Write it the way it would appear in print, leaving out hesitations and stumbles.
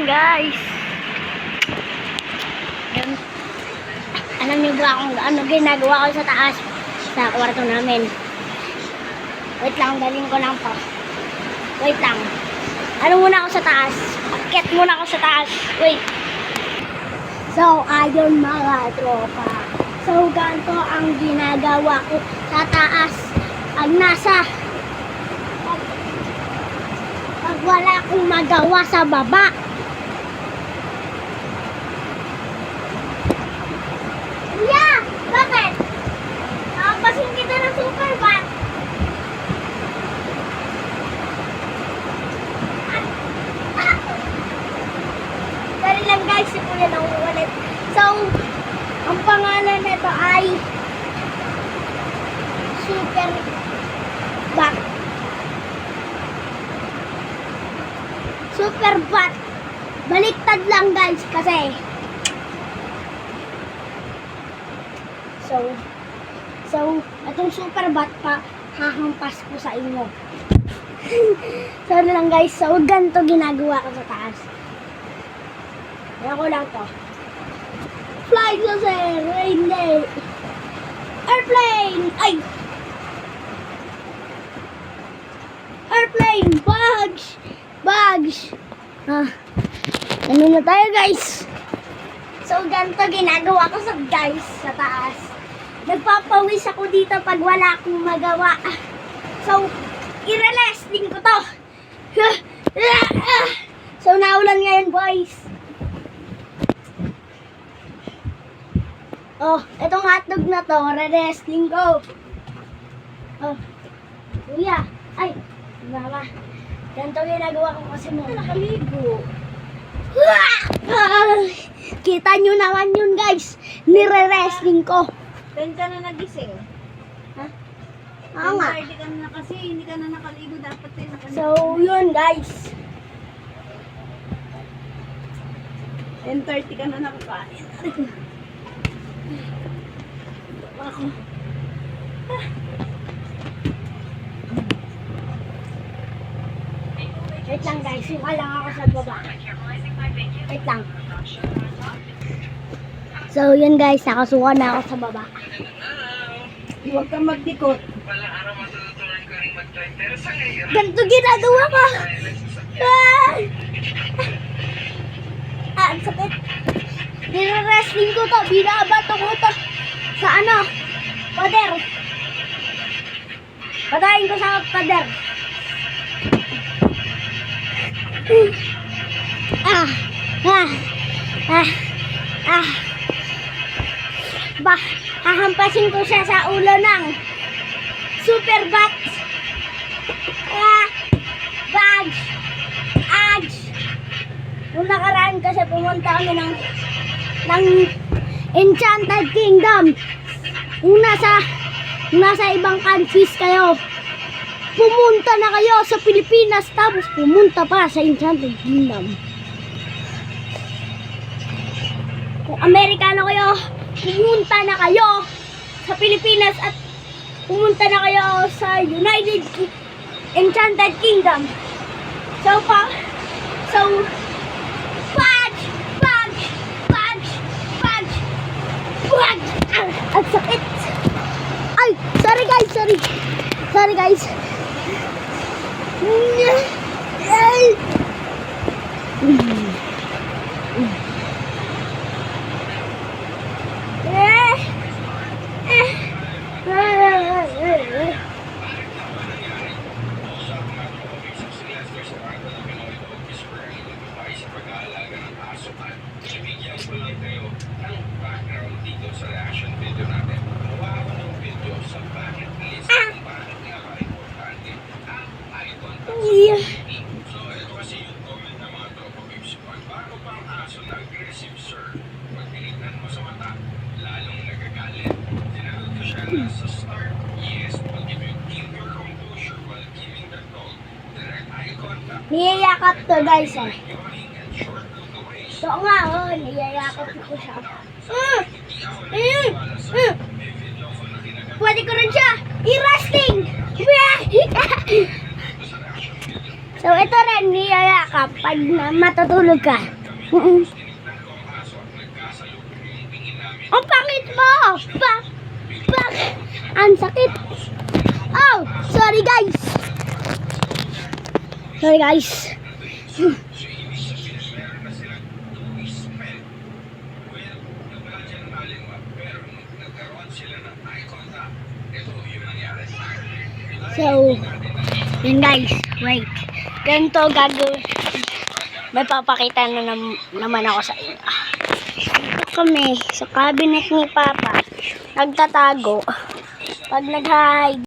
morning, guys. Alam niyo ba kung ano ginagawa ko sa taas sa kwarto namin? Wait lang, galing ko lang po. Wait lang. Ano muna ako sa taas? Akit muna ako sa taas. Wait. So, ayun mga tropa. So, ganito ang ginagawa ko sa taas. Pag wala akong magawa sa baba. Yeah! Bakit? Nakapasin kita ng super bat. Dali lang guys, si Kuya nangungulit. So, ang pangalan nito ay Super Bat. Super Bat. Baliktad lang guys kasi. So, itong Super Bat pa hahampas ko sa inyo. So, ano lang guys. So, ganito ginagawa ko sa taas. Ako lang to. Fly kasi, hindi. Airplane! Ay! Airplane! Bags! Bags! Ano na tayo guys? So, ganito ginagawa ko sa guys sa taas. Nagpapawis ako dito pag wala akong magawa. So, i-resting ko to. So, naulan ngayon boys. Oh, itong hotdog na to, re-wrestling ko. Oh, kuya. Ay, mama. Ganito ginagawa ko kasi mo. Nakaligo. Kita nyo naman yun guys. Nire-wrestling ko. 10 ka na nagising. Ha? Oo nga. 10:30 ka na kasi, hindi ka na nakaligo. Dapat 10 nakaligo. So, yun guys. 10:30 ka na nakakain. Ako. Wait lang guys, suka lang ako sa baba. Wait lang. So yun guys, nakasuka na ako sa baba. Huwag kang magdikot. Ganito ginagawa ko. Ang sakit. Nire-wrestling ko to, binabato ko to. Sa ano? Pader. Patayin ko sa pader. Hahampasin ko siya sa ulo ng Super Bat. Bags. Ags. Nung nakaraan kasi pumunta kami ng Enchanted Kingdom. Kung nasa ibang countries kayo, pumunta na kayo sa Pilipinas tapos pumunta pa sa Enchanted Kingdom. Kung Amerikano kayo, pumunta na kayo sa Pilipinas at pumunta na kayo sa Enchanted Kingdom. So, ang sakit. Ay, sorry guys, sorry. Sorry guys. Ay. Niyayakap to guys eh. So nga oh, niyayakap ko siya. Pwede ko rin siya i-wrestling. So, ito rin, niyayakap pag matutulog ka. Ang pangit mo! Ang sakit! Oh! Sorry guys! Sorry guys! So, yun guys, wait. Ganito gagawin. May papakita na naman ako sa inyo. Dito kami sa cabinet ni Papa. Nagtatago. Pag nag-hide.